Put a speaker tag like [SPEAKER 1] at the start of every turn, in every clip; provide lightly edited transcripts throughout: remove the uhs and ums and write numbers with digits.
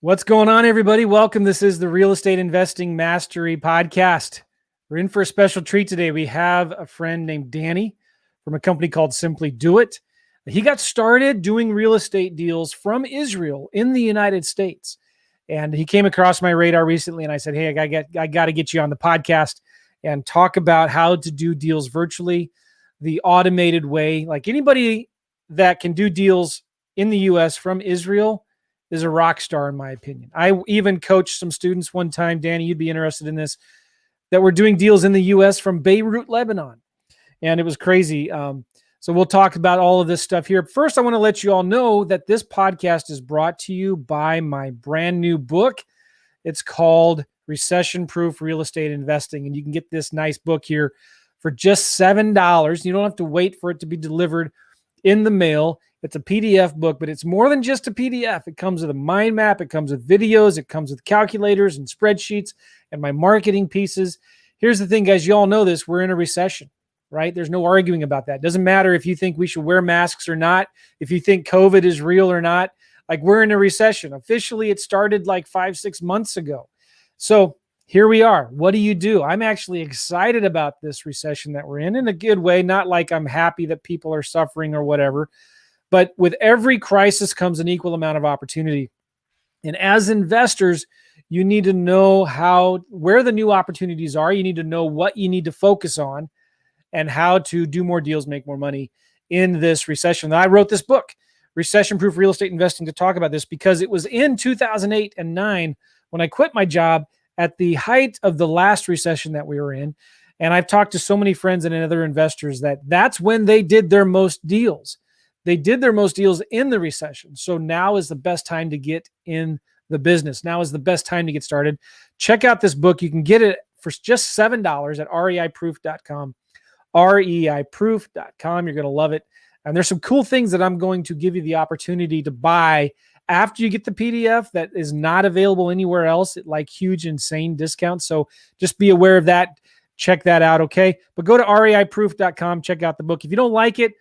[SPEAKER 1] What's going on, everybody? Welcome. This is the Real Estate Investing Mastery Podcast. We're in for a special treat today. We have a friend named Dani from a company called Simply Do It. He got started doing real estate deals from Israel in the United States. And he came across my radar recently, and I said, hey, I got to get you on the podcast and talk about how to do deals virtually, the automated way. Like anybody that can do deals in the U.S. from Israel is a rock star, in my opinion. I even coached some students one time, Dani, you'd be interested in this, that were doing deals in the U.S. from Beirut, Lebanon. And it was crazy. So we'll talk about all of this stuff here. First, I want to let you all know that this podcast is brought to you by my brand new book. It's called Recession Proof Real Estate Investing. And you can get this nice book here for just $7. You don't have to wait for it to be delivered in the mail. It's a PDF book, but it's more than just a PDF. It comes with a mind map. It comes with videos. It comes with calculators and spreadsheets and my marketing pieces. Here's the thing, guys. You all know this. We're in a recession, right? There's no arguing about that. It doesn't matter if you think we should wear masks or not, if you think COVID is real or not. Like, we're in a recession. Officially, it started like 5-6 months ago. So here we are. What do? I'm actually excited about this recession that we're in a good way. Not like I'm happy that people are suffering or whatever. But with every crisis comes an equal amount of opportunity. And as investors, you need to know where the new opportunities are. You need to know what you need to focus on and how to do more deals, make more money in this recession. I wrote this book, Recession Proof Real Estate Investing, to talk about this because it was in 2008 and 2009 when I quit my job at the height of the last recession that we were in. And I've talked to so many friends and other investors that's when they did their most deals. They did their most deals in the recession. So now is the best time to get in the business. Now is the best time to get started. Check out this book. You can get it for just $7 at reiproof.com. reiproof.com. You're going to love it. And there's some cool things that I'm going to give you the opportunity to buy after you get the PDF that is not available anywhere else at like huge, insane discounts. So just be aware of that. Check that out, okay? But go to reiproof.com. Check out the book. If you don't like it,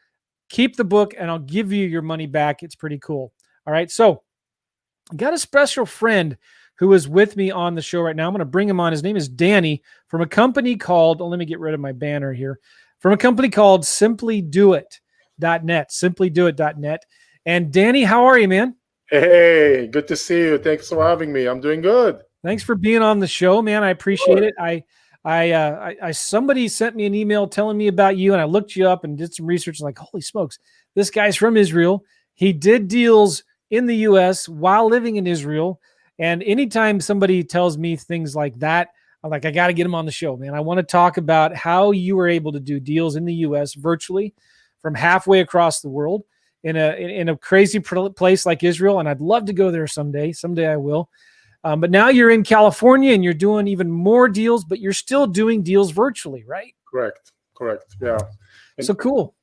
[SPEAKER 1] keep the book and I'll give you your money back. It's pretty cool. All right. So I got a special friend who is with me on the show right now. I'm going to bring him on. His name is Dani from a company called, let me get rid of my banner here, from a company called simplydoit.net, simplydoit.net. And Dani, how are you, man?
[SPEAKER 2] Hey, good to see you. Thanks for having me. I'm doing good.
[SPEAKER 1] Thanks for being on the show, man. I appreciate it. Somebody sent me an email telling me about you, and I looked you up and did some research. And like, holy smokes, this guy's from Israel. He did deals in the U.S. while living in Israel. And anytime somebody tells me things like that, I'm like, I got to get him on the show, man. I want to talk about how you were able to do deals in the U.S. virtually from halfway across the world in a crazy place like Israel. And I'd love to go there someday. Someday I will. But now you're in California and you're doing even more deals, but you're still doing deals virtually, right?
[SPEAKER 2] Correct. Yeah.
[SPEAKER 1] So cool.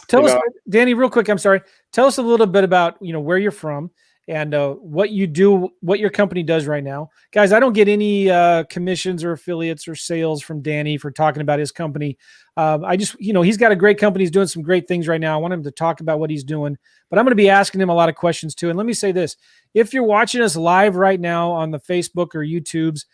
[SPEAKER 1] Tell us, Dani, real quick. I'm sorry. Tell us a little bit about, where you're from and what you do, what your company does right now. Guys, I don't get any commissions or affiliates or sales from Dani for talking about his company. I just, he's got a great company. He's doing some great things right now. I want him to talk about what he's doing, but I'm going to be asking him a lot of questions too. And let me say this. If you're watching us live right now on the Facebook or YouTubes,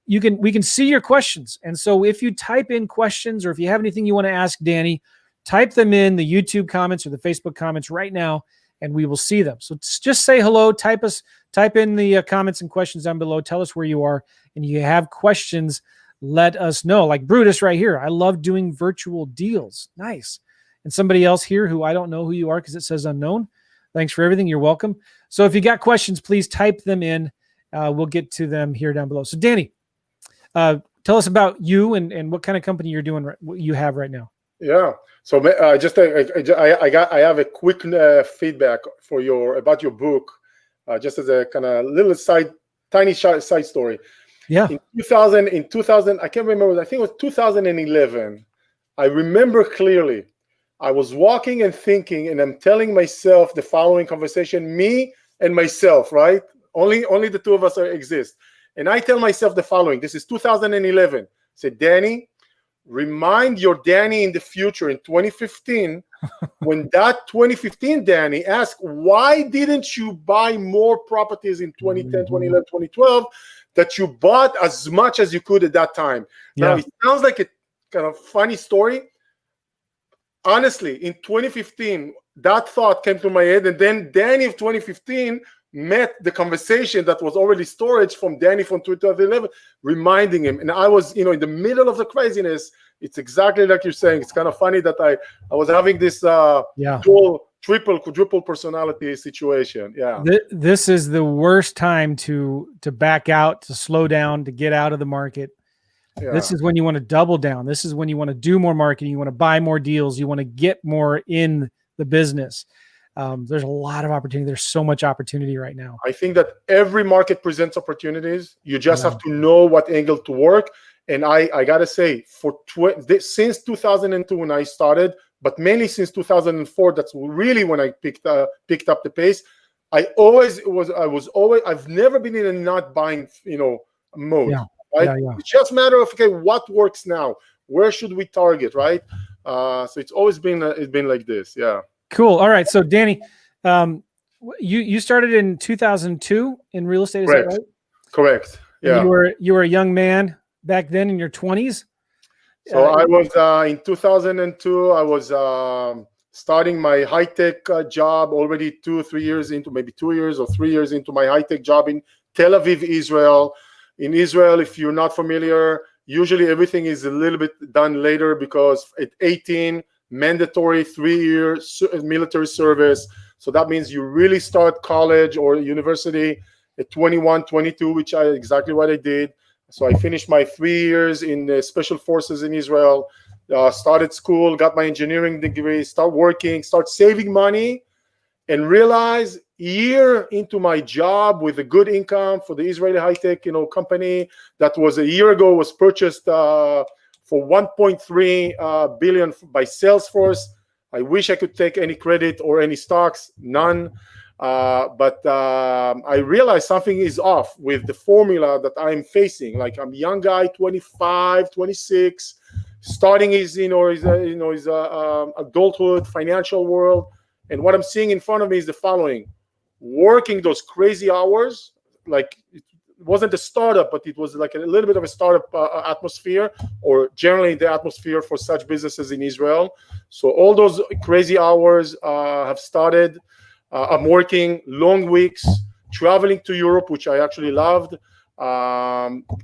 [SPEAKER 1] we can see your questions. And so if you type in questions or if you have anything you want to ask Dani, type them in the YouTube comments or the Facebook comments right now, and we will see them. So just say hello, type in the comments and questions down below. Tell us where you are, and you have questions, let us know. Like Brutus right here. I love doing virtual deals. Nice. And somebody else here who I don't know who you are because it says unknown. Thanks for everything. You're welcome. So if you got questions, please type them in. We'll get to them here down below. So Dani, tell us about you and what kind of company you're doing, what you have right now.
[SPEAKER 2] Yeah. So I have a quick feedback about your book, just as a kind of little tiny side story.
[SPEAKER 1] Yeah.
[SPEAKER 2] In 2000, I can't remember. I think it was 2011. I remember clearly. I was walking and thinking, and I'm telling myself the following conversation: me and myself, right? Only the two of us exist. And I tell myself the following. This is 2011. I said, Dani, remind your Dani in the future in 2015 When that 2015 Danny asked, why didn't you buy more properties in 2010, 2011, 2012 that you bought as much as you could at that time? Now, it sounds like a kind of funny story. Honestly, in 2015, that thought came to my head, and then Danny of 2015 met the conversation that was already storage from Danny from 2011, reminding him. And I was, in the middle of the craziness. It's exactly like you're saying. It's kind of funny that I was having this dual, triple, quadruple personality situation. Yeah.
[SPEAKER 1] This is the worst time to back out, to slow down, to get out of the market. Yeah. This is when you want to double down. This is when you want to do more marketing. You want to buy more deals. You want to get more in the business. There's a lot of opportunity. There's so much opportunity right now.
[SPEAKER 2] I think that every market presents opportunities. You just have to know what angle to work. And I got to say, since 2002 when I started, but mainly since 2004, that's really when I picked up the pace. I've never been in a not buying, mode.
[SPEAKER 1] Yeah.
[SPEAKER 2] Right? Yeah. It's just a matter of, okay, what works now? Where should we target, right? So it's always been like this. Yeah.
[SPEAKER 1] Cool. All right. So Danny, you started in 2002 in real estate, is that right?
[SPEAKER 2] Correct. Yeah.
[SPEAKER 1] And you were a young man back then in your 20s?
[SPEAKER 2] So I was in 2002. I was starting my high-tech job already 2 or 3 years into, maybe 2 years or 3 years into my high-tech job in Tel Aviv, Israel. In Israel, if you're not familiar, usually everything is a little bit done later because at 18, mandatory 3-year military service. So that means you really start college or university at 21, 22, which is exactly what I did. So I finished my 3 years in special forces in Israel, started school, got my engineering degree, start working, start saving money, and realize a year into my job with a good income for the Israeli high-tech company that was a year ago was purchased for 1.3 billion by Salesforce. I wish I could take any credit or any stocks, none. But I realized something is off with the formula that I'm facing. Like, I'm a young guy, 25, 26, starting his adulthood, financial world. And what I'm seeing in front of me is the following: working those crazy hours, like it wasn't a startup, but it was like a little bit of a startup atmosphere, or generally the atmosphere for such businesses in Israel. So all those crazy hours have started. I'm working long weeks, traveling to Europe, which I actually loved,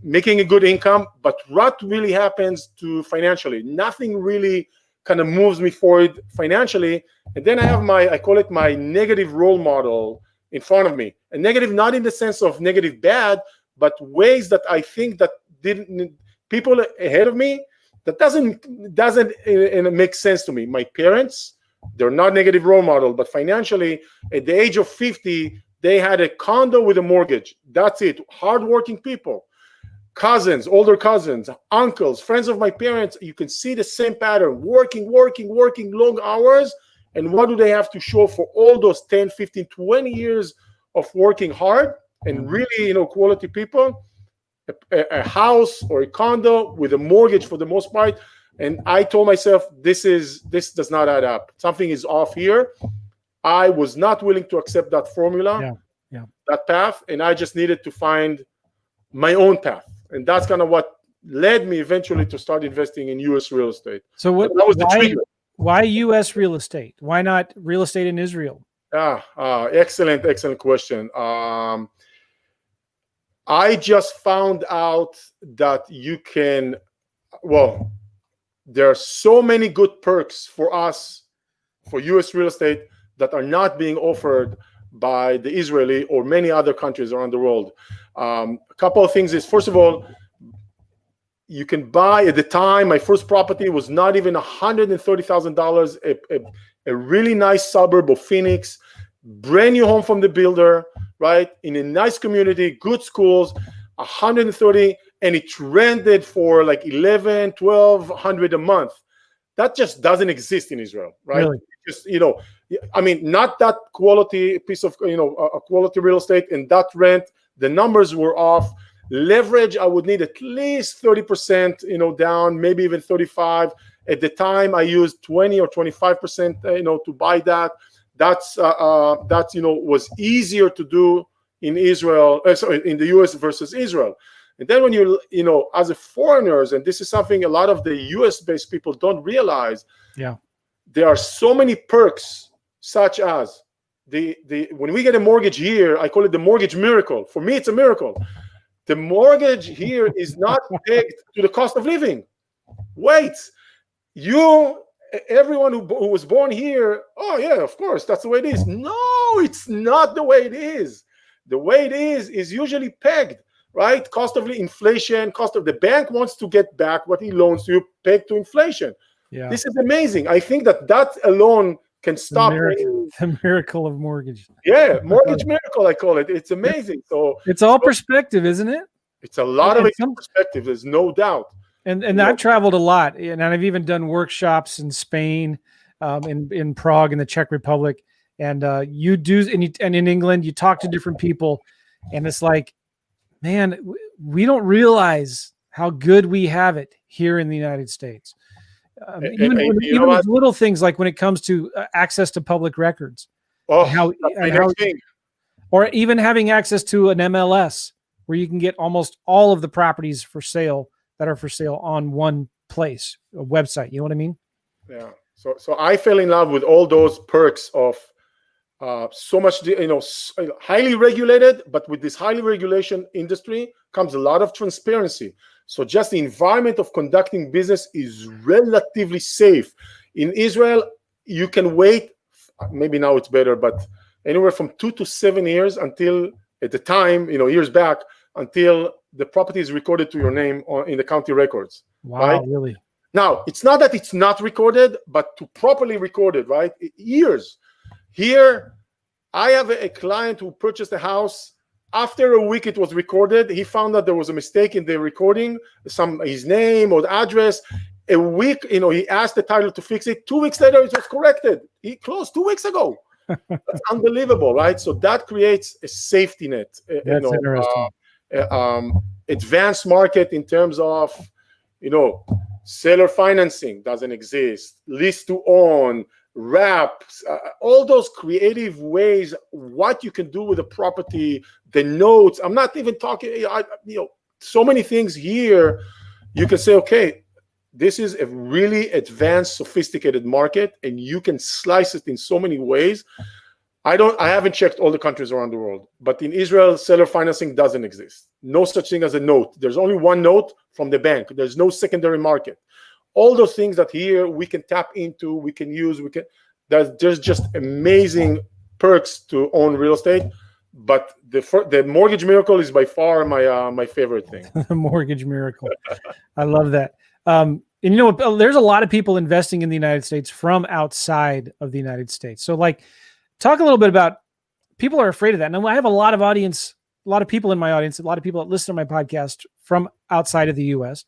[SPEAKER 2] making a good income. But what really happens to financially? Nothing really kind of moves me forward financially. And then I have I call it my negative role model in front of me. And negative, not in the sense of negative bad, but ways that I think that people ahead of me, that doesn't make sense to me. My parents, they're not negative role model, but financially, at the age of 50, they had a condo with a mortgage. That's it. Hardworking people. Cousins, older cousins, uncles, friends of my parents, you can see the same pattern. Working long hours. And what do they have to show for all those 10, 15, 20 years of working hard and really, quality people? A house or a condo with a mortgage for the most part. And I told myself, this does not add up. Something is off here. I was not willing to accept that formula, that path, and I just needed to find my own path. And that's kind of what led me eventually to start investing in U.S. real estate.
[SPEAKER 1] So that was the trigger. Why U.S. real estate? Why not real estate in Israel?
[SPEAKER 2] Excellent question. I just found out that you can, there are so many good perks for us, for U.S. real estate, that are not being offered by the Israeli or many other countries around the world. A couple of things is, first of all, you can buy, at the time, my first property was not even $130,000, a really nice suburb of Phoenix, brand new home from the builder, right? In a nice community, good schools, 130, and it rented for like 11, 1,200 a month. That just doesn't exist in Israel, right?
[SPEAKER 1] Really?
[SPEAKER 2] Just, not that quality piece of, a quality real estate, and that rent, the numbers were off. Leverage, I would need at least 30%, down, maybe even 35. At the time, I used 20 or 25%, to buy that. That's was easier to do in Israel, in the US versus Israel. And then when as a foreigners, and this is something a lot of the US based people don't realize, there are so many perks, such as when we get a mortgage here, I call it the mortgage miracle. For me, it's a miracle. The mortgage here is not pegged to the cost of living. Wait, everyone who was born here, oh yeah, of course, that's the way it is. No, it's not the way it is. The way it is usually pegged, right? Cost of inflation, cost of the bank wants to get back what he loans to you, pegged to inflation. Yeah. This is amazing. I think that alone can stop
[SPEAKER 1] the miracle of mortgage.
[SPEAKER 2] Yeah, mortgage miracle, I call it. It's amazing. So
[SPEAKER 1] it's all perspective, isn't it?
[SPEAKER 2] It's a lot of perspective. There's no doubt.
[SPEAKER 1] And I've traveled a lot, and I've even done workshops in Spain, in Prague, in the Czech Republic, and you do, and in England, you talk to different people, and it's like, man, we don't realize how good we have it here in the United States. Even with little things like when it comes to access to public records, or even having access to an MLS where you can get almost all of the properties for sale that are for sale on one place, a website. You know what I mean?
[SPEAKER 2] Yeah. So I fell in love with all those perks of so much, highly regulated, but with this highly regulation industry comes a lot of transparency. So just the environment of conducting business is relatively safe. In Israel, you can wait, maybe now it's better, but anywhere from 2 to 7 years until, at the time, years back, until the property is recorded to your name in the county records.
[SPEAKER 1] Wow,
[SPEAKER 2] right?
[SPEAKER 1] Really?
[SPEAKER 2] Now, it's not that it's not recorded, but to properly record it, right? Years. Here, I have a client who purchased a house. After a week it was recorded, he found that there was a mistake in the recording, his name or the address. A week, he asked the title to fix it. 2 weeks later, it was corrected. He closed 2 weeks ago. That's unbelievable, right? So that creates a safety net.
[SPEAKER 1] That's interesting.
[SPEAKER 2] Advanced market in terms of, seller financing doesn't exist. Lease to own, wraps, all those creative ways, what you can do with a property, the notes. I'm not even talking, so many things here. You can say, okay, this is a really advanced, sophisticated market, and you can slice it in so many ways. I haven't checked all the countries around the world, but in Israel, seller financing doesn't exist. No such thing as a note. There's only one note from the bank. There's no secondary market. All those things that here we can tap into, we can use, there's just amazing perks to own real estate. But the mortgage miracle is by far my favorite thing.
[SPEAKER 1] The mortgage miracle. I love that. And there's a lot of people investing in the United States from outside of the United States. So talk a little bit about, people are afraid of that. And I have a lot of people in my audience, a lot of people that listen to my podcast from outside of the US.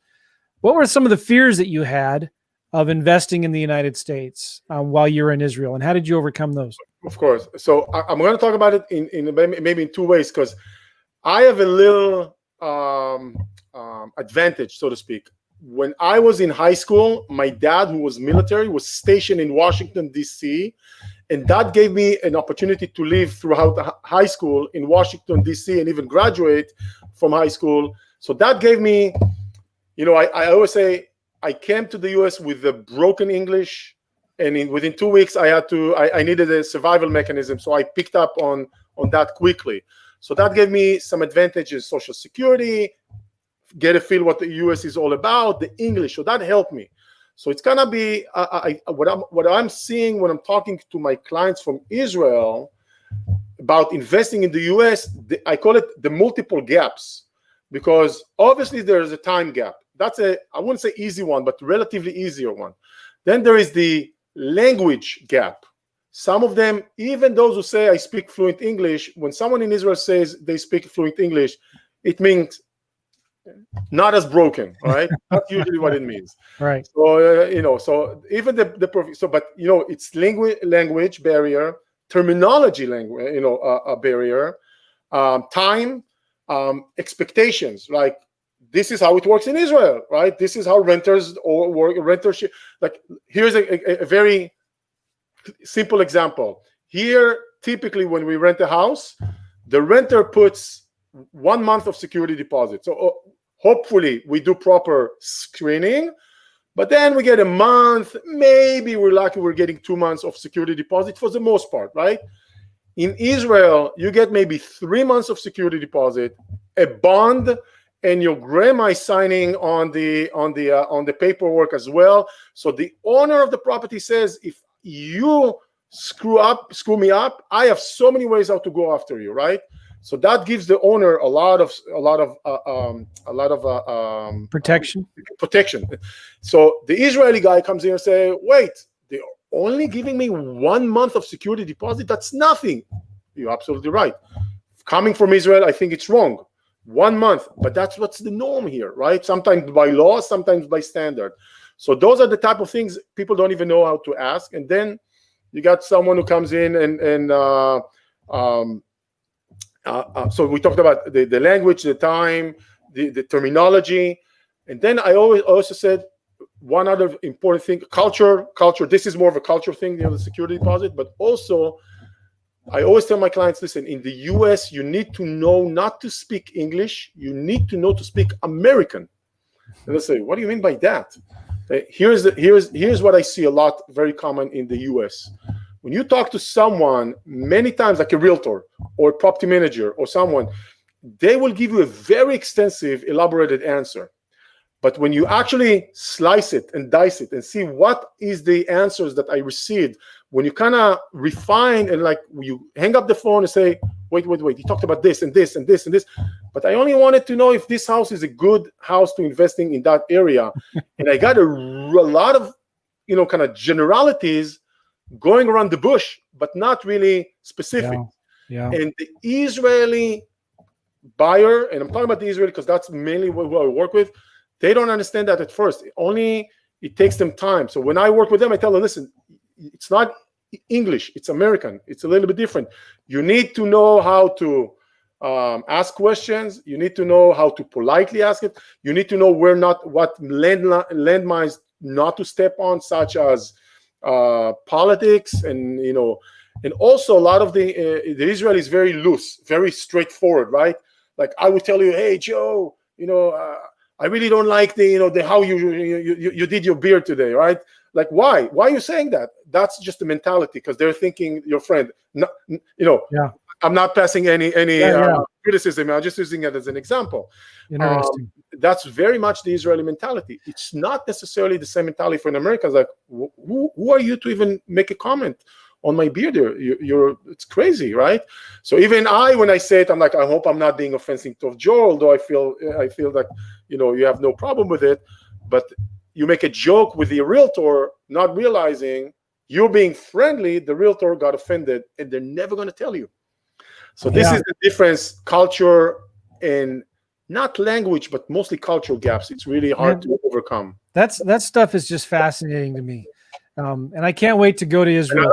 [SPEAKER 1] What were some of the fears that you had of investing in the United States while you're in Israel, and how did you overcome those?
[SPEAKER 2] Of course. So I'm going to talk about it in maybe in two ways, because I have a little advantage, so to speak. When I was in high school, my dad, who was military, was stationed in Washington, D.C., and that gave me an opportunity to live throughout the high school in Washington, D.C., and even graduate from high school. So that gave me, I always say, I came to the U.S. with the broken English, and within 2 weeks, I needed a survival mechanism, so I picked up on that quickly. So that gave me some advantages: Social Security, get a feel what the U.S. is all about, the English. So that helped me. So it's gonna be what I'm seeing when I'm talking to my clients from Israel about investing in the U.S. I call it the multiple gaps, because obviously there is a time gap. That's I wouldn't say easy one, but relatively easier one. Then there is the language gap. Some of them, even those who say I speak fluent English, when someone in Israel says they speak fluent English, it means not as broken, right? That's usually what it means.
[SPEAKER 1] Right.
[SPEAKER 2] So so even it's language barrier, terminology a barrier, time, expectations. Like this is how it works in Israel, right? This is how renters or work. Rentership. Like, here's a very simple example. Here, typically, when we rent a house, the renter puts 1 month of security deposit. So hopefully we do proper screening, but then we get a month. Maybe we're lucky, we're getting 2 months of security deposit for the most part, right? In Israel, you get maybe 3 months of security deposit, a bond, and your grandma is signing on the paperwork as well. So the owner of the property says, if you screw me up, I have so many ways how to go after you, right? So that gives the owner a lot of
[SPEAKER 1] Protection.
[SPEAKER 2] So the Israeli guy comes in and say, wait, they're only giving me 1 month of security deposit. That's nothing. You're absolutely right. Coming from Israel, I think it's wrong. 1 month, but that's what's the norm here, right? Sometimes by law, sometimes by standard. So those are the type of things people don't even know how to ask. And then you got someone who comes in and so we talked about the language, the time, the terminology. And then I always also said one other important thing, culture. This is more of a culture thing, the security deposit, but also I always tell my clients, listen, in the US, you need to know not to speak English. You need to know to speak American. And they say, what do you mean by that? Here's what I see a lot, very common in the US. When you talk to someone, many times like a realtor or a property manager or someone, they will give you a very extensive, elaborated answer. But when you actually slice it and dice it and see what is the answers that I received, when you kind of refine and like you hang up the phone and say, wait, you talked about this and this and this and this, but I only wanted to know if this house is a good house to investing in that area. And I got a lot of, kind of generalities going around the bush, but not really specific.
[SPEAKER 1] Yeah.
[SPEAKER 2] And the Israeli buyer, and I'm talking about the Israeli because that's mainly who I work with, they don't understand that at first. It takes them time. So when I work with them, I tell them, listen, it's not English, it's American. It's a little bit different. You need to know how to ask questions. You need to know how to politely ask it. You need to know what landmines not to step on, such as politics, and also a lot of the Israel is very loose, very straightforward, right? Like I would tell you, hey Joe, I really don't like the how you did your beard today, right? Like why are you saying that? That's just the mentality, because they're thinking your friend.
[SPEAKER 1] Yeah.
[SPEAKER 2] I'm not passing any criticism. I'm just using it as an example.
[SPEAKER 1] Interesting.
[SPEAKER 2] That's very much the Israeli mentality. It's not necessarily the same mentality for an American. Like, who are you to even make a comment on my beard? It's crazy, right? So even when I say it, I'm like, I hope I'm not being offensive to Joe, although I feel that you have no problem with it. But you make a joke with the realtor, not realizing you're being friendly. The realtor got offended, and they're never going to tell you. So this is the difference, culture and not language, but mostly cultural gaps. It's really hard to overcome.
[SPEAKER 1] That stuff is just fascinating to me. And I can't wait to go to Israel.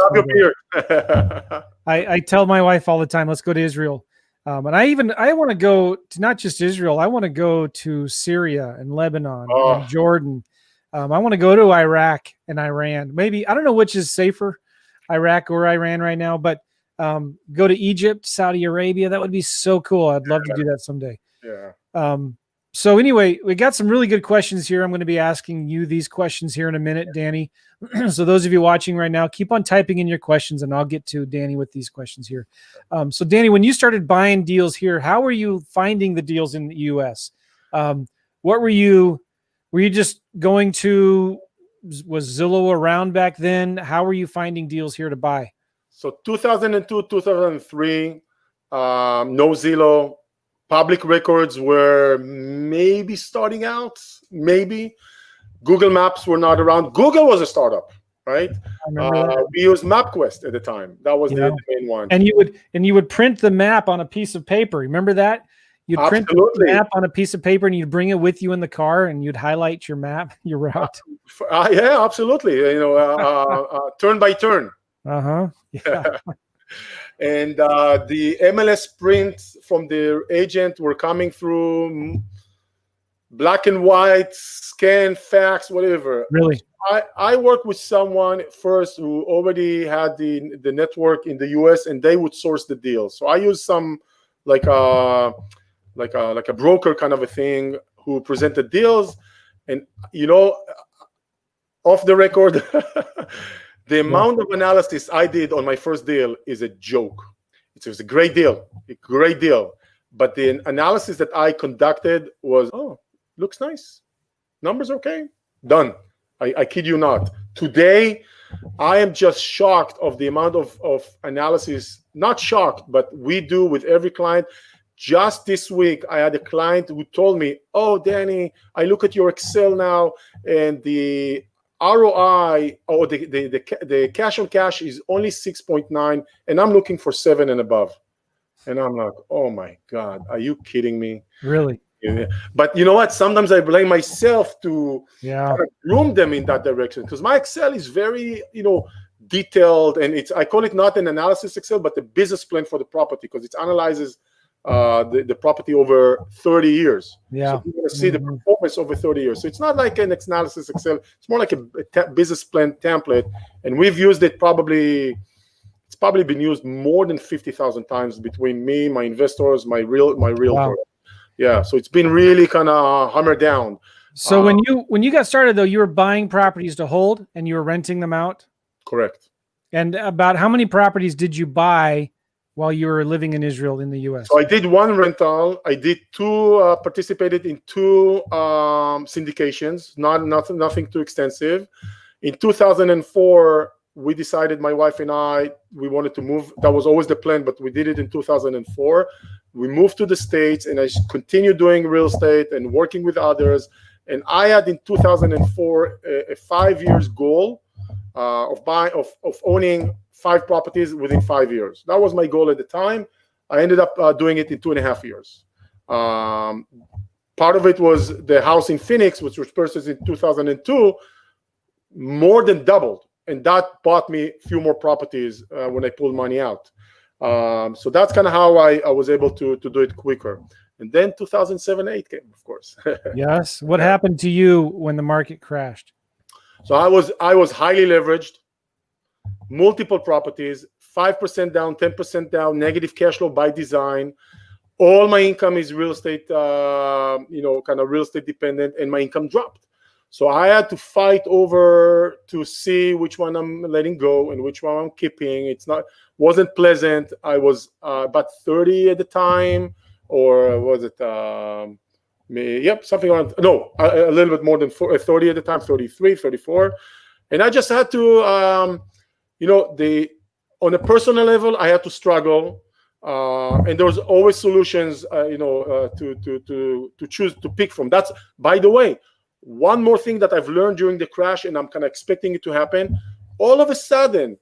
[SPEAKER 1] I tell my wife all the time, let's go to Israel. And I want to go to not just Israel. I want to go to Syria and Lebanon and Jordan. I want to go to Iraq and Iran. Maybe, I don't know which is safer, Iraq or Iran right now, but go to Egypt, Saudi Arabia. That would be so cool. I'd love to do that someday.
[SPEAKER 2] Yeah.
[SPEAKER 1] So anyway, we got some really good questions here. I'm going to be asking you these questions here in a minute, Dani. So those of you watching right now, keep on typing in your questions, and I'll get to Dani with these questions here. So Dani, when you started buying deals here, how were you finding the deals in the U.S.? What were you just going to, was Zillow around back then? How were you finding deals here to buy?
[SPEAKER 2] So 2002, 2003, no Zillow. Public records were maybe starting out, maybe. Google Maps were not around. Google was a startup, right? We used MapQuest at the time. That was the main one.
[SPEAKER 1] And you would print the map on a piece of paper. Remember that? You'd print the map on a piece of paper and you'd bring it with you in the car and you'd highlight your map, your route.
[SPEAKER 2] Yeah, absolutely. Turn by turn.
[SPEAKER 1] Yeah.
[SPEAKER 2] And the MLS prints from the agent were coming through black and white, scan, fax, whatever.
[SPEAKER 1] Really?
[SPEAKER 2] I work with someone first who already had the network in the US, and they would source the deal. So I use some like a broker kind of a thing who presented deals. And off the record, the amount of analysis I did on my first deal is a joke. It was a great deal, but the analysis that I conducted was, looks nice, numbers okay, done. I kid you not. Today, I am just shocked of the amount of analysis, not shocked, but we do with every client. Just this week, I had a client who told me, oh, Dani, I look at your Excel now, and the ROI or the cash on cash is only 6.9, and I'm looking for 7 and above. And I'm like, oh my God, are you kidding me?
[SPEAKER 1] Really?
[SPEAKER 2] Yeah. But you know what? Sometimes I blame myself to kind of groom them in that direction, because my Excel is very, detailed, and I call it not an analysis Excel, but the business plan for the property, because it analyzes the property over 30 years.
[SPEAKER 1] Yeah.
[SPEAKER 2] So you're going to see the performance over 30 years. So it's not like an analysis Excel. It's more like a business plan template. And we've used it it's probably been used more than 50,000 times between me, my investors, my realtor.
[SPEAKER 1] Wow.
[SPEAKER 2] Yeah. So it's been really kind of hammered down.
[SPEAKER 1] So when you got started, though, you were buying properties to hold and you were renting them out?
[SPEAKER 2] Correct.
[SPEAKER 1] And about how many properties did you buy while you were living in Israel in the US?
[SPEAKER 2] So I did one rental. I did two, participated in two syndications, nothing too extensive. In 2004, we decided, my wife and I, we wanted to move. That was always the plan, but we did it in 2004. We moved to the States, and I continued doing real estate and working with others. And I had in 2004 a 5 years goal of owning 5 properties within 5 years. That was my goal at the time. I ended up doing it in 2.5 years. Part of it was the house in Phoenix, which was purchased in 2002, more than doubled. And that bought me a few more properties when I pulled money out. So that's kind of how I was able to do it quicker. And then 2007-8 came, of course.
[SPEAKER 1] Yes. What happened to you when the market crashed?
[SPEAKER 2] So I was highly leveraged, multiple properties, 5% down, 10% down, negative cash flow by design. All my income is real estate, kind of real estate dependent, and my income dropped. So I had to fight over to see which one I'm letting go and which one I'm keeping. Wasn't pleasant. I was about 30 at the time, or was it? Something around, a little bit more than 30 at the time, 33, 34. And I just had to, on a personal level, I had to struggle. And there was always solutions, to choose, to pick from. That's, by the way, one more thing that I've learned during the crash, and I'm kind of expecting it to happen. All of a sudden,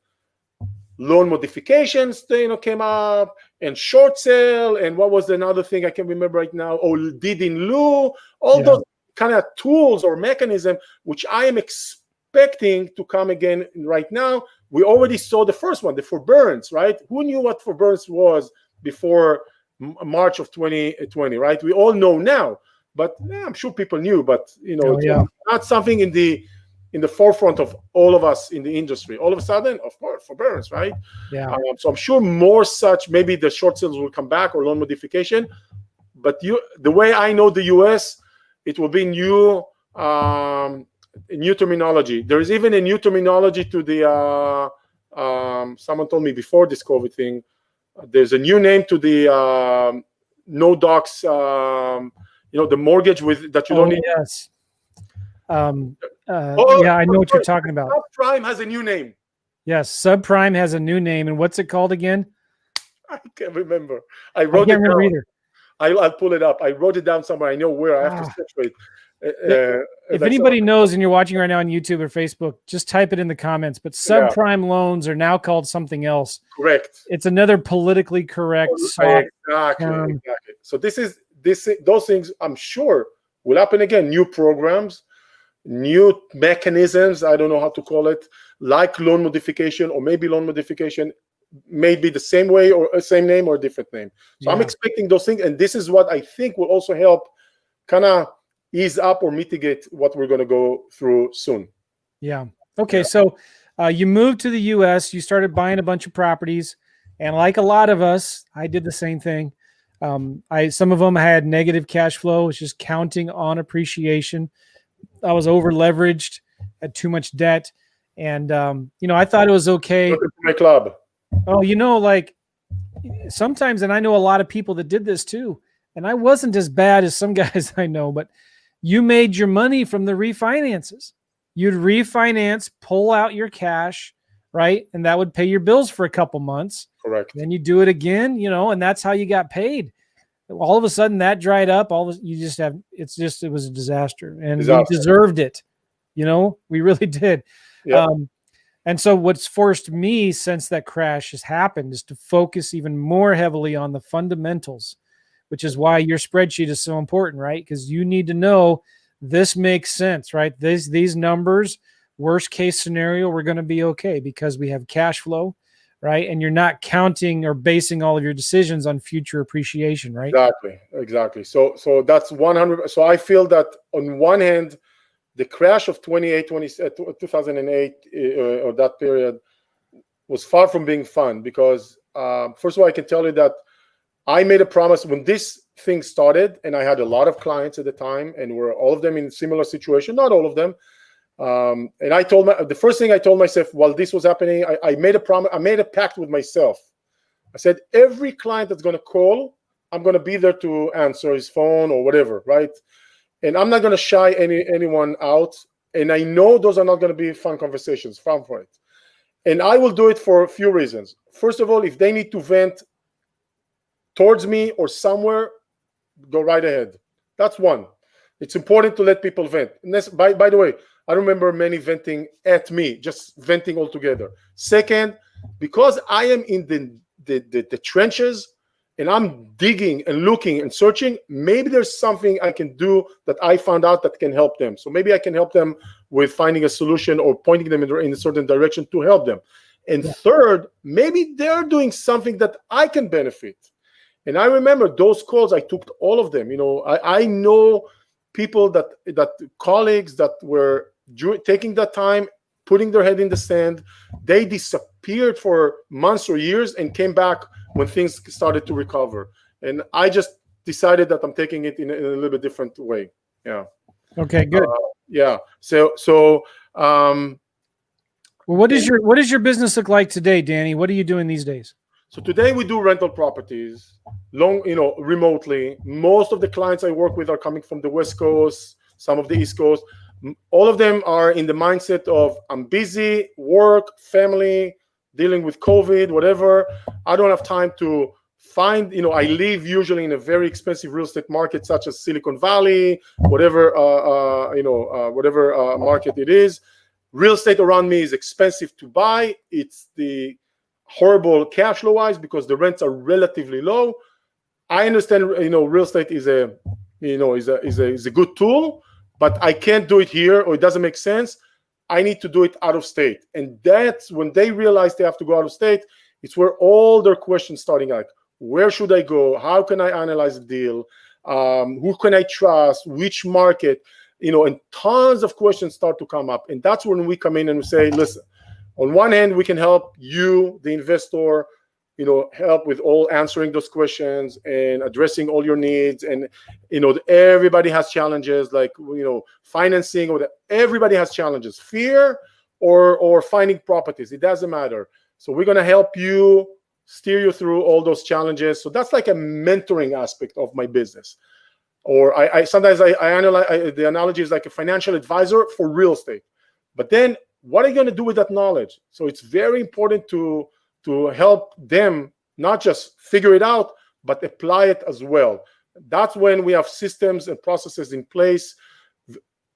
[SPEAKER 2] loan modifications, came up, and short sale, and what was another thing I can't remember right now? Deed in lieu, those kind of tools or mechanism, which I am expecting to come again right now. We already saw the first one, the forbearance, right? Who knew what forbearance was before March of 2020, right? We all know now, but I'm sure people knew, but it's not something in the forefront of all of us in the industry. All of a sudden, of course, forbearance, right?
[SPEAKER 1] Yeah.
[SPEAKER 2] So I'm sure more such, maybe the short sales will come back, or loan modification. But the way I know the US, it will be new terminology. There is even a new terminology to the. Someone told me before this COVID thing. There's a new name to the no docs. The mortgage with that you don't need.
[SPEAKER 1] Yes. I know what you're talking about.
[SPEAKER 2] Subprime has a new name.
[SPEAKER 1] Yes, subprime has a new name, and what's it called again?
[SPEAKER 2] I can't remember. I wrote it down. Either. I'll pull it up. I wrote it down somewhere. I know where. I have to search for it.
[SPEAKER 1] If anybody knows and you're watching right now on YouTube or Facebook, just type it in the comments. But subprime loans are now called something else.
[SPEAKER 2] Correct.
[SPEAKER 1] It's another politically correct.
[SPEAKER 2] Exactly. So those things, I'm sure, will happen again. New programs, new mechanisms. I don't know how to call it, like loan modification, or maybe loan modification may be the same way or same name or a different name. So I'm expecting those things, and this is what I think will also help kind of ease up or mitigate what we're going to go through soon.
[SPEAKER 1] Yeah. Okay. So you moved to the US, you started buying a bunch of properties. And like a lot of us, I did the same thing. Some of them had negative cash flow, was just counting on appreciation. I was over leveraged, had too much debt. And, I thought it was okay.
[SPEAKER 2] Welcome to my club.
[SPEAKER 1] Oh, like sometimes, and I know a lot of people that did this too. And I wasn't as bad as some guys I know, but you made your money from the refinances. You'd refinance, pull out your cash, right? And that would pay your bills for a couple months.
[SPEAKER 2] Correct.
[SPEAKER 1] Then you do it again, and that's how you got paid. All of a sudden that dried up. It was a disaster, and we deserved it. We really did.
[SPEAKER 2] Yeah.
[SPEAKER 1] And so what's forced me since that crash has happened is to focus even more heavily on the fundamentals, which is why your spreadsheet is so important, right? Because you need to know this makes sense, right? These numbers, worst case scenario, we're going to be okay because we have cash flow, right? And you're not counting or basing all of your decisions on future appreciation, right?
[SPEAKER 2] Exactly. So that's 100. So I feel that on one hand, the crash of 2008 or that period was far from being fun because first of all, I can tell you that I made a promise when this thing started, and I had a lot of clients at the time, and were all of them in similar situation, not all of them. And the first thing I told myself while this was happening, I made a promise, I made a pact with myself. I said, every client that's going to call, I'm going to be there to answer his phone or whatever, right? And I'm not going to shy anyone out. And I know those are not going to be fun conversations, fun for it. And I will do it for a few reasons. First of all, if they need to vent towards me or somewhere, go right ahead. That's one. It's important to let people vent. And by the way, I remember many venting at me, just venting altogether. Second, because I am in the trenches and I'm digging and looking and searching, maybe there's something I can do that I found out that can help them. So maybe I can help them with finding a solution or pointing them in a certain direction to help them. And third, maybe they're doing something that I can benefit. And I remember those calls, I took all of them. I know people that colleagues that were taking that time, putting their head in the sand. They disappeared for months or years and came back when things started to recover. And I just decided that I'm taking it in a little bit different way. Yeah.
[SPEAKER 1] Okay, good.
[SPEAKER 2] Yeah. So
[SPEAKER 1] well, what does your business look like today, Danny? What are you doing these days?
[SPEAKER 2] So today we do rental properties, remotely. Most of the clients I work with are coming from the West Coast, some of the East Coast. All of them are in the mindset of I'm busy, work, family, dealing with COVID, whatever. I don't have time to find, I live usually in a very expensive real estate market such as Silicon Valley, whatever market it is. Real estate around me is expensive to buy. It's the horrible cash flow wise because the rents are relatively low. I understand, real estate is a good tool, but I can't do it here, or it doesn't make sense. I need to do it out of state. And that's when they realize they have to go out of state. It's where all their questions starting like, where should I go? How can I analyze a deal? Who can I trust? Which market? And tons of questions start to come up. And that's when we come in and we say, listen, on one hand, we can help you, the investor, help with all answering those questions and addressing all your needs. And, everybody has challenges like, financing, or everybody has challenges, fear or finding properties. It doesn't matter. So we're going to help you, steer you through all those challenges. So that's like a mentoring aspect of my business. Or I sometimes I analyze, the analogy is like a financial advisor for real estate. But then what are you going to do with that knowledge? So it's very important to help them not just figure it out, but apply it as well. That's when we have systems and processes in place,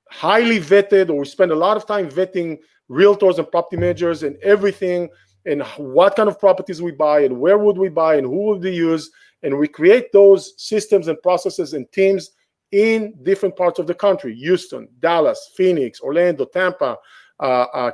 [SPEAKER 2] highly vetted, or we spend a lot of time vetting realtors and property managers and everything, and what kind of properties we buy and where would we buy and who would we use. And we create those systems and processes and teams in different parts of the country: Houston, Dallas, Phoenix, Orlando, Tampa,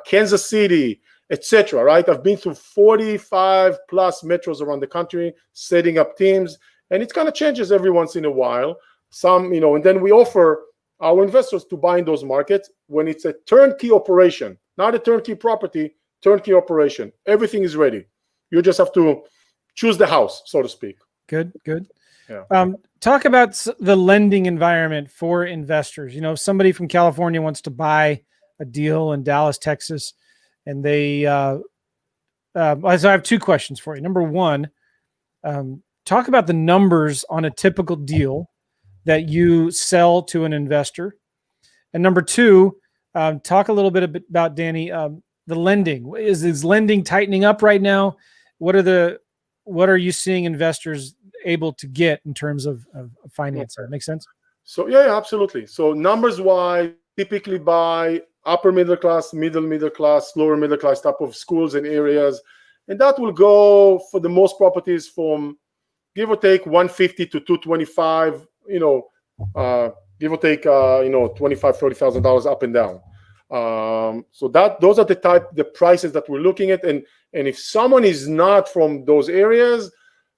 [SPEAKER 2] Kansas City, etc. Right? I've been through 45 plus metros around the country, setting up teams, and it kind of changes every once in a while. Some, and then we offer our investors to buy in those markets when it's a turnkey operation, not a turnkey property, turnkey operation. Everything is ready. You just have to choose the house, so to speak.
[SPEAKER 1] Good.
[SPEAKER 2] Yeah.
[SPEAKER 1] Talk about the lending environment for investors. If somebody from California wants to buy a deal in Dallas, Texas, and they, so I have two questions for you. Number one, talk about the numbers on a typical deal that you sell to an investor. And number two, talk a little bit about, Danny, the lending. Is lending tightening up right now? What are you seeing investors able to get in terms of financing? Make sense?
[SPEAKER 2] So yeah, absolutely. So numbers wise, typically by upper middle class, middle class, lower middle class type of schools and areas, and that will go for the most properties from give or take 150 to 225. Give or take $25,000-$30,000 up and down. So those are the prices that we're looking at, and if someone is not from those areas,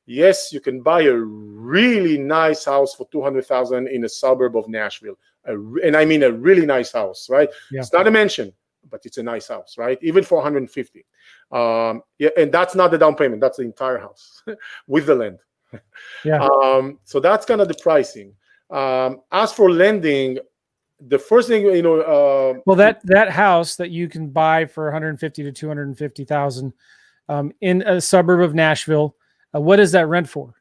[SPEAKER 2] yes, you can buy a really nice house for $200,000 in a suburb of Nashville, and I mean a really nice house, right? Yeah. It's not a mansion, but it's a nice house, right? Even for $150,000. Yeah, and that's not the down payment; that's the entire house with the land. Yeah. So that's kind of the pricing. As for lending, the first thing
[SPEAKER 1] well, that house that you can buy for $150,000 to $250,000 in a suburb of Nashville, what is that rent for?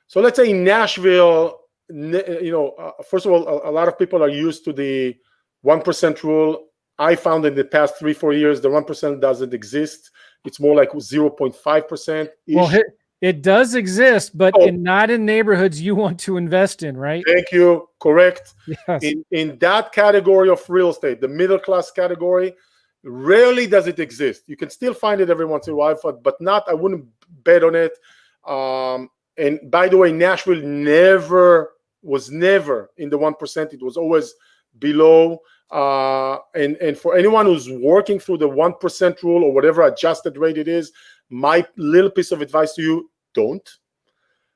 [SPEAKER 2] So let's say in Nashville, first of all, a lot of people are used to the 1% rule. I found in the past 3-4 years, the 1% doesn't exist. It's more like 0.5%.
[SPEAKER 1] Well, it does exist, but not in neighborhoods you want to invest in, right?
[SPEAKER 2] Thank you. Correct.
[SPEAKER 1] Yes.
[SPEAKER 2] In that category of real estate, the middle class category, rarely does it exist. You can still find it every once in a while, but I wouldn't bet on it. And by the way, Nashville was never in the 1%. It was always below. And for anyone who's working through the 1% rule or whatever adjusted rate it is, my little piece of advice to you, don't.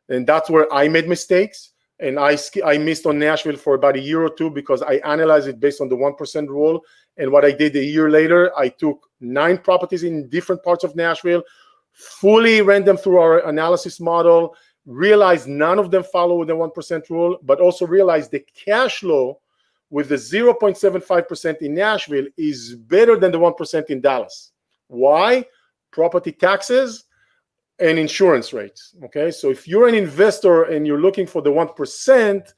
[SPEAKER 2] And that's where I made mistakes. And I missed on Nashville for about a year or two because I analyzed it based on the 1% rule. And what I did a year later, I took 9 properties in different parts of Nashville, fully ran them through our analysis model, realized none of them follow the 1% rule, but also realized the cash flow with the 0.75% in Nashville is better than the 1% in Dallas. Why? Property taxes and insurance rates. Okay, so if you're an investor and you're looking for the 1%,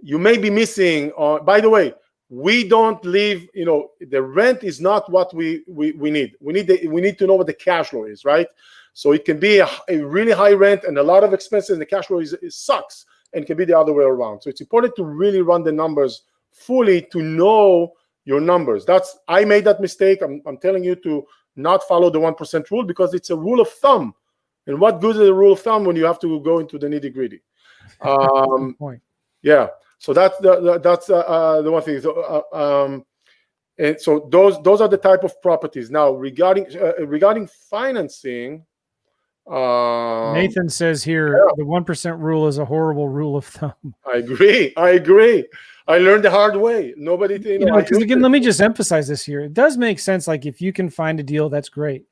[SPEAKER 2] you may be missing. By the way, we don't leave. The rent is not what we need. We need to know what the cash flow is, right? So it can be a really high rent and a lot of expenses, and the cash flow sucks, and it can be the other way around. So it's important to really run the numbers fully to know your numbers. I made that mistake. I'm telling you to not follow the 1% rule because it's a rule of thumb. And what good is a rule of thumb when you have to go into the nitty gritty?
[SPEAKER 1] Point.
[SPEAKER 2] Yeah. So that's the one thing. So, and so those are the type of properties. Now regarding financing,
[SPEAKER 1] Nathan says here, the 1% rule is a horrible rule of thumb.
[SPEAKER 2] I agree. I learned the hard way. Nobody,
[SPEAKER 1] because again, let me just emphasize this here. It does make sense. Like if you can find a deal, that's great.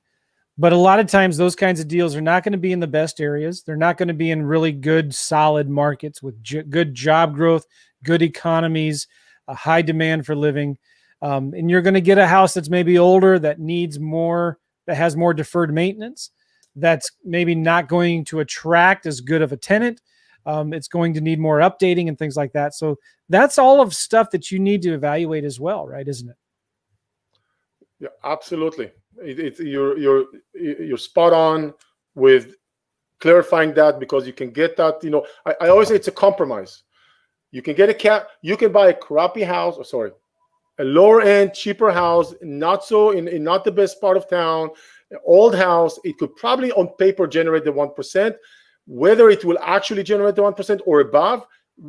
[SPEAKER 1] But a lot of times those kinds of deals are not going to be in the best areas. They're not going to be in really good, solid markets with good job growth, good economies, a high demand for living. And you're going to get a house that's maybe older, that needs more, that has more deferred maintenance, that's maybe not going to attract as good of a tenant. It's going to need more updating and things like that. So that's all of stuff that you need to evaluate as well, right? Isn't it?
[SPEAKER 2] Yeah, absolutely. You're spot on with clarifying that, because you can get that. I always say it's a compromise. You can get you can buy a crappy house, a lower end, cheaper house, not the best part of town, old house. It could probably on paper generate the 1%. Whether it will actually generate the 1% or above,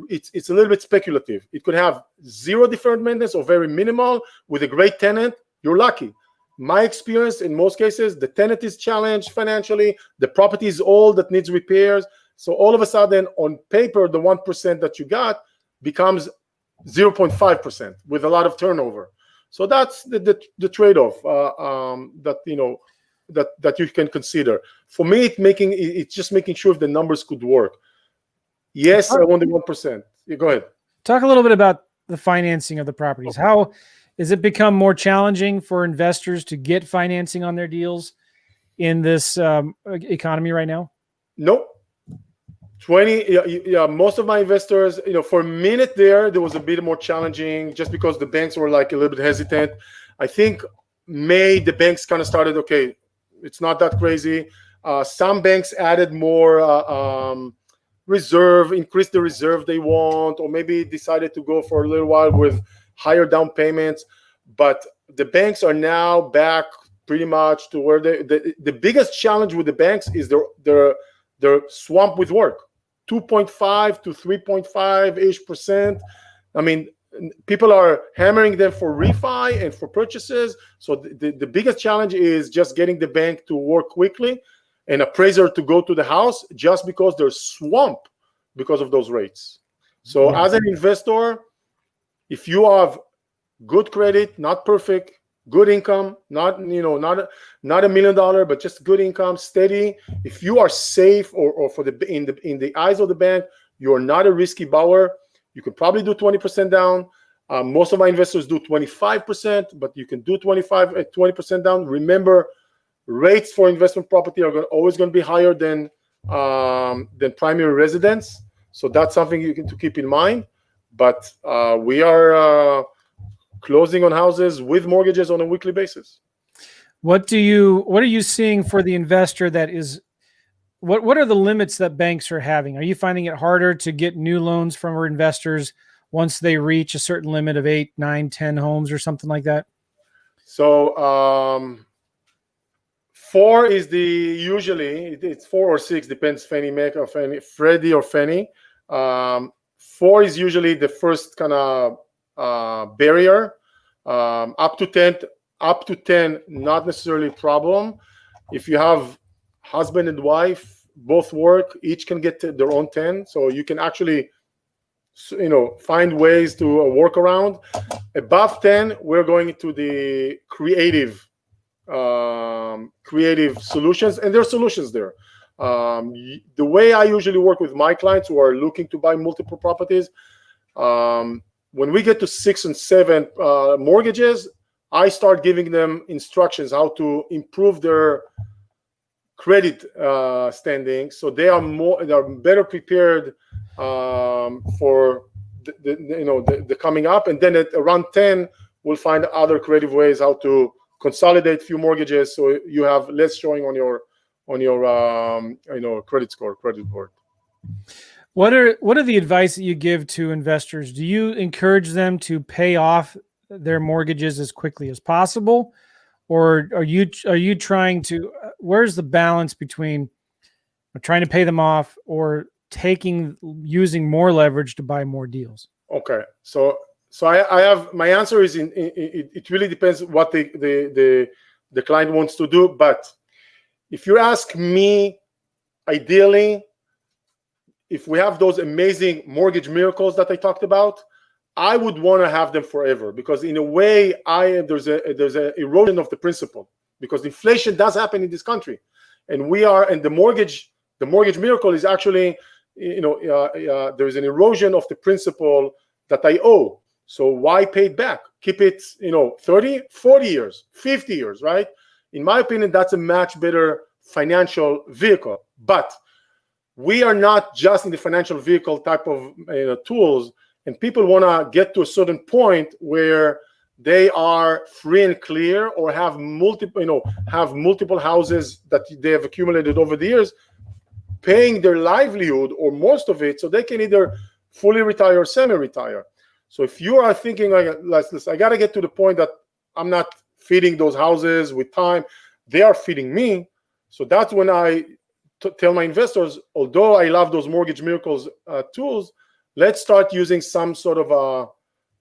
[SPEAKER 2] it's a little bit speculative. It could have zero deferred maintenance or very minimal with a great tenant. You're lucky. My experience, in most cases, the tenant is challenged financially. The property is old that needs repairs. So all of a sudden, on paper, the 1% that you got becomes 0.5% with a lot of turnover. So that's the trade-off that that you can consider. For me, it's just making sure if the numbers could work. Yes, I want the 1%. Yeah, go ahead.
[SPEAKER 1] Talk a little bit about the financing of the properties.
[SPEAKER 2] Okay.
[SPEAKER 1] How has it become more challenging for investors to get financing on their deals in this economy right now?
[SPEAKER 2] Nope. 20, yeah, most of my investors, for a minute there was a bit more challenging just because the banks were like a little bit hesitant. I think May, the banks kind of started, okay, it's not that crazy. Some banks added more reserve, increased the reserve they want, or maybe decided to go for a little while with higher down payments. But the banks are now back pretty much to where the biggest challenge with the banks is they're swamped with work. 2.5 to 3.5-ish%. I mean, people are hammering them for refi and for purchases. So the biggest challenge is just getting the bank to work quickly and appraiser to go to the house, just because they're swamped because of those rates. So as an investor, if you have good credit, not perfect, good income, not $1 million, but just good income, steady. If you are safe, or in the eyes of the bank, you're not a risky borrower, you can probably do 20% down. Most of my investors do 25%, but you can do 20% down. Remember, rates for investment property are always going to be higher than primary residence, so that's something you can to keep in mind. But we are closing on houses with mortgages on a weekly basis.
[SPEAKER 1] What are you seeing for the investor that is, what are the limits that banks are having? Are you finding it harder to get new loans from our investors once they reach a certain limit of 8, 9, 10 homes or something like that?
[SPEAKER 2] So 4 is usually it's 4 or 6, depends Fannie Mae or Freddie or Fannie. 4 is usually the first kind of barrier. Up to 10, not necessarily a problem. If you have husband and wife both work, each can get their own 10, so you can actually find ways to work around. Above 10, we're going to the creative solutions, and there are solutions there. The way I usually work with my clients who are looking to buy multiple properties, when we get to 6 and 7 mortgages, I start giving them instructions how to improve their credit standing, so they are better prepared for the coming up. And then at around 10, we'll find other creative ways how to consolidate few mortgages, so you have less showing on your credit board.
[SPEAKER 1] What are the advice that you give to investors? Do you encourage them to pay off their mortgages as quickly as possible, or are you trying to? Where's the balance between trying to pay them off or using more leverage to buy more deals?
[SPEAKER 2] Okay, so I have my answer is it really depends what the client wants to do. But if you ask me, ideally, if we have those amazing mortgage miracles that I talked about, I would want to have them forever, because in a way, there's a erosion of the principal, because inflation does happen in this country, and the mortgage miracle is actually, there's an erosion of the principal that I owe. So why pay it back? Keep it, 30, 40 years, 50 years, right? In my opinion, that's a much better financial vehicle. But we are not just in the financial vehicle type of tools, and people want to get to a certain point where they are free and clear, or have multiple houses that they have accumulated over the years, paying their livelihood or most of it, so they can either fully retire or semi-retire. So if you are thinking like, I got to get to the point that I'm not feeding those houses with time, they are feeding me. So that's when I tell my investors, although I love those mortgage miracles tools, let's start using some sort of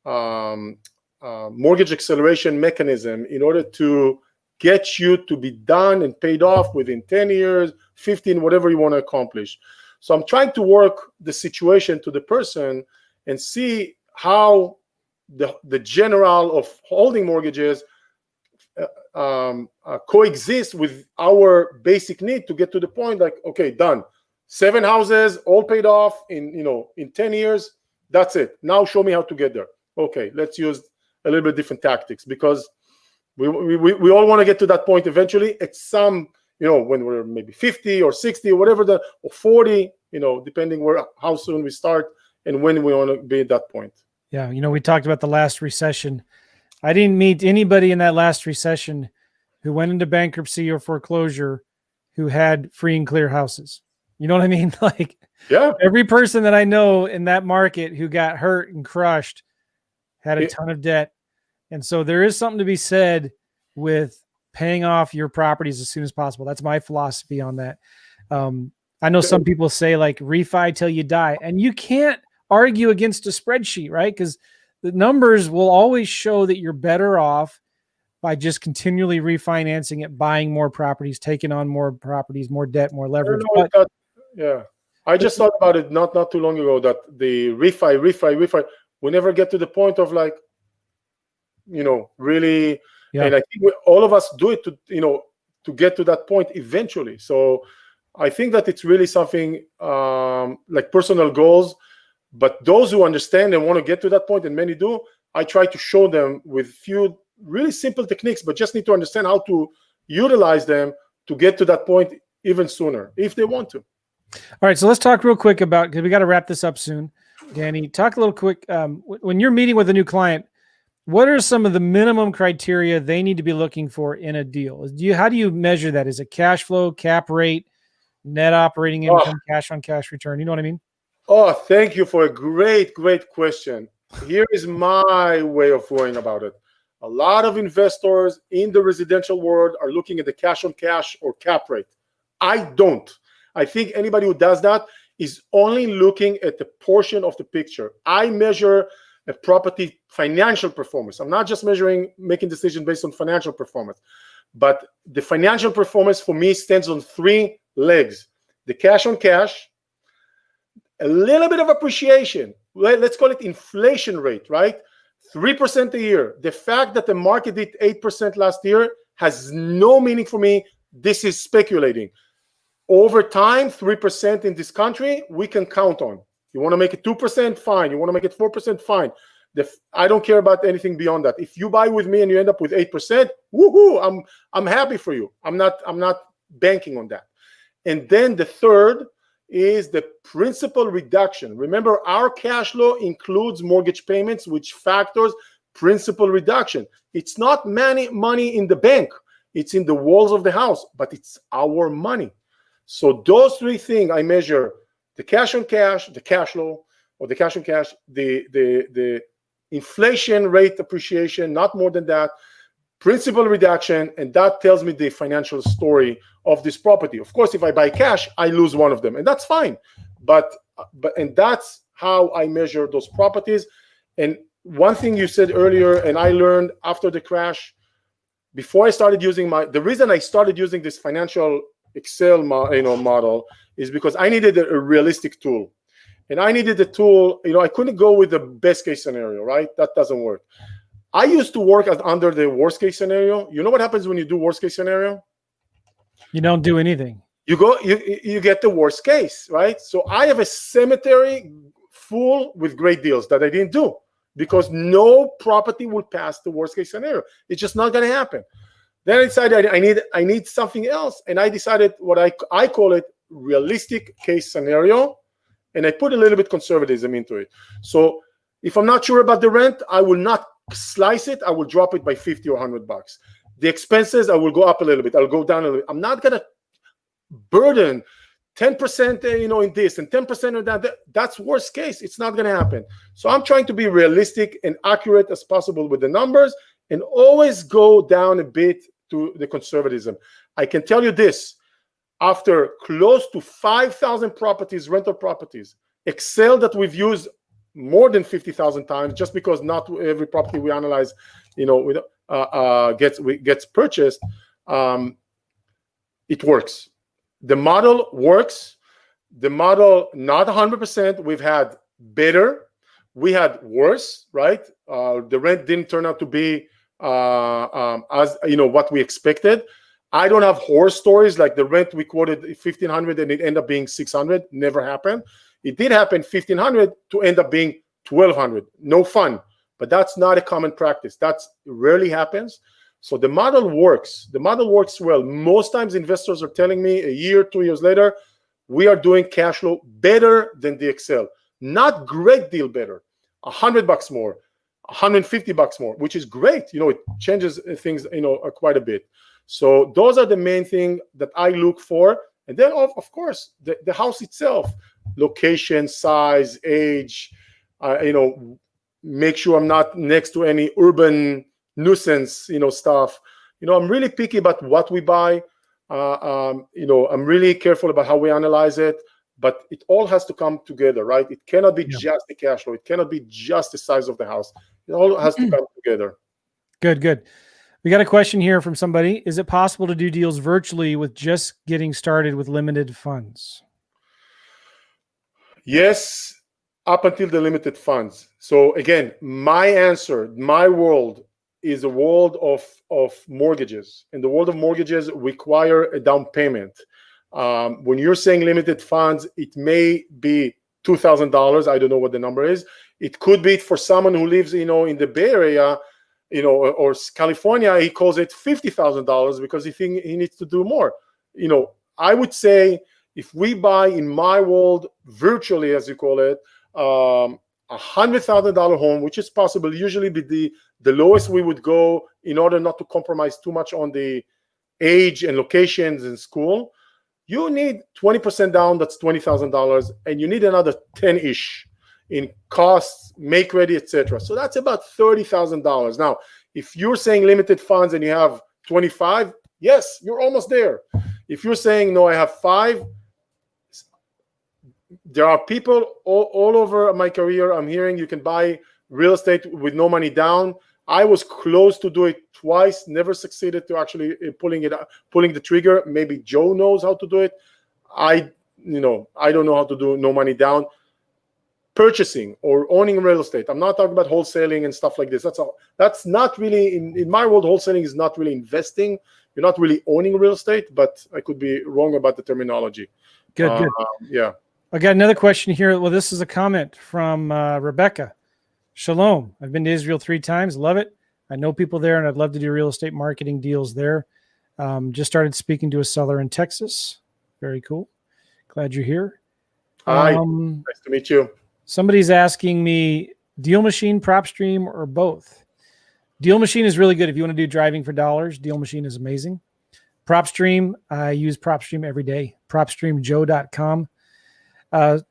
[SPEAKER 2] a mortgage acceleration mechanism in order to get you to be done and paid off within 10 years, 15, whatever you want to accomplish. So I'm trying to work the situation to the person and see how the general of holding mortgages coexist with our basic need to get to the point like, okay, done. 7 houses, all paid off in 10 years. That's it. Now show me how to get there. Okay, let's use a little bit different tactics, because we all want to get to that point eventually at some, when we're maybe 50 or 60 or whatever, or 40, depending how soon we start and when we want to be at that point.
[SPEAKER 1] Yeah. We talked about the last recession. I didn't meet anybody in that last recession who went into bankruptcy or foreclosure who had free and clear houses. You know what I mean? Like,
[SPEAKER 2] yeah,
[SPEAKER 1] every person that I know in that market who got hurt and crushed had a ton of debt. And so there is something to be said with paying off your properties as soon as possible. That's my philosophy on that. I know some people say like refi till you die, and you can't argue against a spreadsheet, right? Because the numbers will always show that you're better off by just continually refinancing it, buying more properties, taking on more properties, more debt, more leverage.
[SPEAKER 2] I just thought about it not too long ago, that the refi, we never get to the point of like, really. Yeah. And I think all of us do it to get to that point eventually. So I think that it's really something like personal goals. But those who understand and want to get to that point, and many do, I try to show them with few really simple techniques, but just need to understand how to utilize them to get to that point even sooner if they want to.
[SPEAKER 1] All right, so let's talk real quick about, because we got to wrap this up soon. Dani, talk a little quick. When you're meeting with a new client, what are some of the minimum criteria they need to be looking for in a deal? How do you measure that? Is it cash flow, cap rate, net operating income, cash on cash return? You know what I mean?
[SPEAKER 2] Oh, thank you for a great question. Here is my way of worrying about it. A lot of investors in the residential world are looking at the cash on cash or cap rate. I don't. I think anybody who does that is only looking at the portion of the picture. I measure a property financial performance. I'm not just making decisions based on financial performance, but the financial performance for me stands on 3 legs: the cash on cash, a little bit of appreciation. Let's call it inflation rate, right? 3% a year. The fact that the market did 8% last year has no meaning for me. This is speculating. Over time, 3% in this country, we can count on. You want to make it 2%? Fine. You want to make it 4%? Fine. I don't care about anything beyond that. If you buy with me and you end up with 8%, woohoo! I'm happy for you. I'm not banking on that. And then the third is the principal reduction. Remember, our cash flow includes mortgage payments, which factors principal reduction. It's not money in the bank. It's in the walls of the house, but it's our money. So those 3 things I measure: the cash on cash, the cash flow, or the cash on cash, the inflation rate appreciation, not more than that, principal reduction, and that tells me the financial story of this property. Of course, if I buy cash, I lose one of them, and that's fine. But that's how I measure those properties. And one thing you said earlier, and I learned after the crash, before I started using the reason I started using this financial Excel model is because I needed a realistic tool. And I needed a tool, I couldn't go with the best case scenario, right? That doesn't work. I used to work under the worst case scenario. You know what happens when you do worst case scenario?
[SPEAKER 1] You don't do anything.
[SPEAKER 2] You get the worst case, right? So I have a cemetery full with great deals that I didn't do, because no property will pass the worst case scenario. It's just not going to happen. Then I decided I need something else, and I decided what I call it realistic case scenario, and I put a little bit conservatism into it. So if I'm not sure about the rent, I will not slice it. I will drop it by 50 or $100. The expenses, I will go up a little bit. I'll go down a little bit. I'm not gonna burden 10%, in this and 10% of that. That's worst case. It's not gonna happen. So I'm trying to be realistic and accurate as possible with the numbers, and always go down a bit to the conservatism. I can tell you this: after close to 5,000 properties, rental properties, Excel that we've used more than 50,000 times, just because not every property we analyze, gets purchased. It works. The model works. The model, not 100%. We've had better. We had worse, right? The rent didn't turn out to be as what we expected. I don't have horror stories like the rent we quoted 1,500 and it ended up being 600. Never happened. It did happen 1,500 to end up being 1,200. No fun, but that's not a common practice. That's rarely happens. So the model works. The model works well. Most times investors are telling me a year, 2 years later, we are doing cash flow better than the Excel. Not great deal better. $100 more, $150 more, which is great. It changes things, quite a bit. So those are the main thing that I look for. And then of course, the house itself, location, size, age, make sure I'm not next to any urban nuisance, stuff. I'm really picky about what we buy. I'm really careful about how we analyze it, but it all has to come together, right? It cannot be just the cash flow. It cannot be just the size of the house. It all has to come together.
[SPEAKER 1] Good. We got a question here from somebody. Is it possible to do deals virtually with just getting started with limited funds?
[SPEAKER 2] Yes, up until the limited funds. So again, my answer, my world is a world of mortgages. And the world of mortgages require a down payment. When you're saying limited funds, it may be $2,000. I don't know what the number is. It could be for someone who lives, in the Bay Area, or California, he calls it $50,000 because he thinks he needs to do more. I would say if we buy in my world virtually, as you call it, $100,000 home, which is possible, usually be the lowest we would go in order not to compromise too much on the age and locations and school. You need 20% down, that's $20,000, and you need another 10-ish in costs, make ready, etc. So that's about $30,000. Now, if you're saying limited funds and you have 25, yes, you're almost there. If you're saying, no, I have 5, there are people all over my career. I'm hearing you can buy real estate with no money down. I was close to do it twice, never succeeded to actually pulling the trigger. Maybe Joe knows how to do it. I don't know how to do no money down. Purchasing or owning real estate. I'm not talking about wholesaling and stuff like this. That's all. That's not really in my world. Wholesaling is not really investing. You're not really owning real estate, but I could be wrong about the terminology.
[SPEAKER 1] Good.
[SPEAKER 2] Yeah.
[SPEAKER 1] I got another question here. Well, this is a comment from Rebecca. Shalom. I've been to Israel 3 times. Love it. I know people there, and I'd love to do real estate marketing deals there. Just started speaking to a seller in Texas. Very cool. Glad you're here.
[SPEAKER 2] Hi. Nice to meet you.
[SPEAKER 1] Somebody's asking me, Deal Machine, PropStream, or both? Deal Machine is really good if you want to do driving for dollars. Deal Machine is amazing. PropStream, I use PropStream every day. PropStreamJoe.com.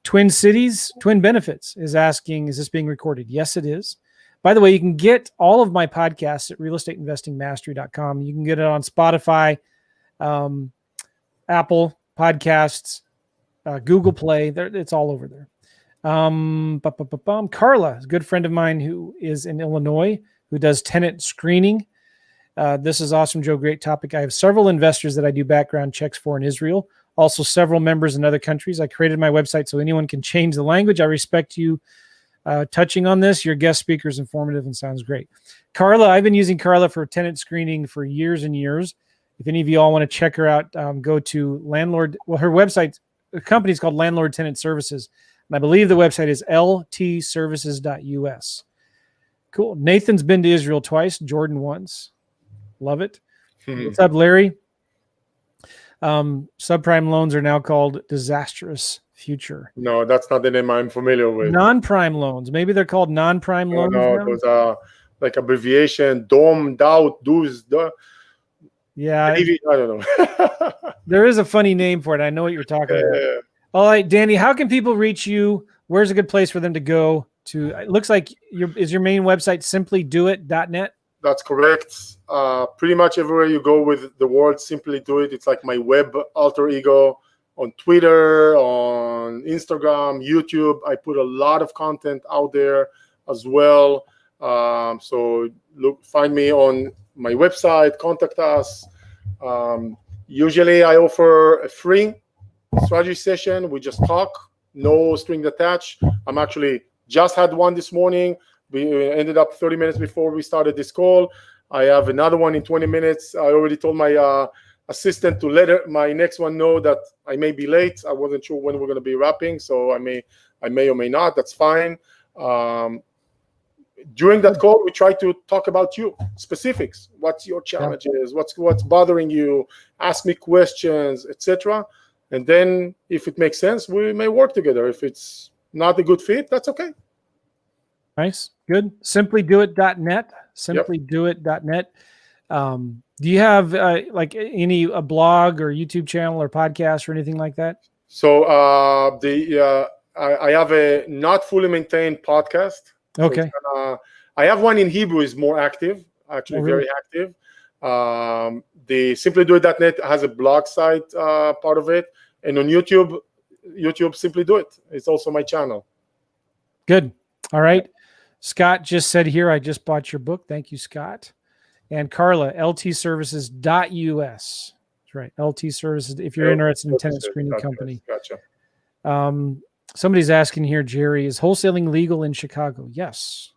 [SPEAKER 1] Twin Benefits is asking, is this being recorded? Yes, it is. By the way, you can get all of my podcasts at realestateinvestingmastery.com. You can get it on Spotify, Apple Podcasts, Google Play. It's all over there. Carla, a good friend of mine who is in Illinois, who does tenant screening. This is awesome, Joe. Great topic. I have several investors that I do background checks for in Israel. Also, several members in other countries. I created my website so anyone can change the language. I respect you touching on this. Your guest speaker is informative and sounds great. Carla, I've been using Carla for tenant screening for years and years. If any of you all want to check her out, go to Landlord. Well, her website, the company is called Landlord Tenant Services. And I believe the website is ltservices.us. Cool. Nathan's been to Israel twice. Jordan once. Love it. What's up, Larry? Subprime loans are now called disastrous future.
[SPEAKER 2] No, that's not the name I'm familiar with.
[SPEAKER 1] Non-prime loans. Maybe they're called non-prime loans.
[SPEAKER 2] No,
[SPEAKER 1] now?
[SPEAKER 2] those are like abbreviation. DOM, DOUT, DOS.
[SPEAKER 1] Yeah.
[SPEAKER 2] I don't know.
[SPEAKER 1] There is a funny name for it. I know what you're talking about. All right, Danny, how can people reach you? Where's a good place for them to go to? It looks like is your main website simplydoit.net?
[SPEAKER 2] That's correct. Pretty much everywhere you go with the word Simply Do It, it's like my web alter ego. On Twitter, on Instagram, YouTube, I put a lot of content out there as well. So find me on my website, contact us. Usually I offer a free strategy session. We just talk, no string attached. I'm actually Just had one this morning. We ended up 30 minutes before we started this call. I have another one in 20 minutes. I already told my assistant to let my next one know that I may be late. I wasn't sure when we're going to be wrapping, so I may or may not. That's fine. During that call, we try to talk about you, specifics. What's your challenges? What's bothering you? Ask me questions, etc. And then, if it makes sense, we may work together. If it's not a good fit, that's okay.
[SPEAKER 1] Nice. Good. Simplydoit.net. Simplydoit.net. Do you have like a blog or YouTube channel or podcast or anything like that?
[SPEAKER 2] So I have a not fully maintained podcast.
[SPEAKER 1] Okay.
[SPEAKER 2] So I have one in Hebrew, is more active, actually. Very active. The simplydoit.net has a blog site part of it, and on YouTube Simply Do It. It's also my channel. Good.
[SPEAKER 1] All right. Scott just said here, I just bought your book. Thank you, Scott. And Carla, ltservices.us. That's right. LT Services. If you're interested in tenant screening company.
[SPEAKER 2] Gotcha.
[SPEAKER 1] Somebody's asking here, Jerry, is wholesaling legal in Chicago? Yes.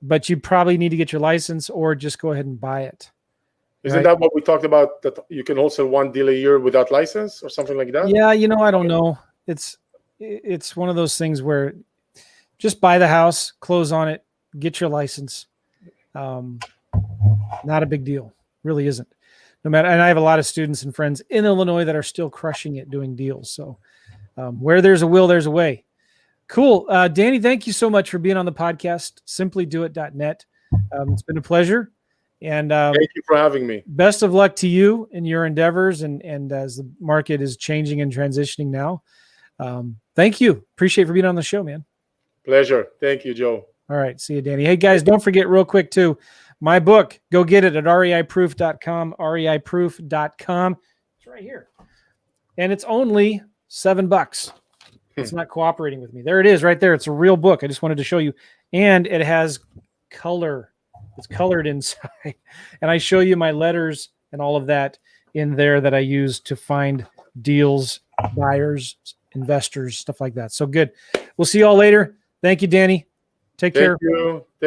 [SPEAKER 1] But you probably need to get your license or just go ahead and buy it.
[SPEAKER 2] Isn't that what we talked about, that you can wholesale one deal a year without license or something like that?
[SPEAKER 1] Yeah, I don't know. It's one of those things where just buy the house, close on it, get your license. Not a big deal. Really isn't. No matter, and I have a lot of students and friends in Illinois that are still crushing it doing deals. So where there's a will, there's a way. Cool. Dani, thank you so much for being on the podcast, simplydoit.net. It's been a pleasure. And
[SPEAKER 2] thank you for having me.
[SPEAKER 1] Best of luck to you in your endeavors and as the market is changing and transitioning now. Thank you. Appreciate for being on the show, man.
[SPEAKER 2] Pleasure. Thank you, Joe.
[SPEAKER 1] All right. See you, Dani. Hey, guys, don't forget real quick, too, my book. Go get it at reiproof.com, reiproof.com. It's right here. And it's only $7. It's not cooperating with me. There it is right there. It's a real book. I just wanted to show you. And it has color. It's colored inside. And I show you my letters and all of that in there that I use to find deals, buyers, investors, stuff like that. So good. We'll see you all later. Thank you, Dani. Take care.
[SPEAKER 2] Thank you.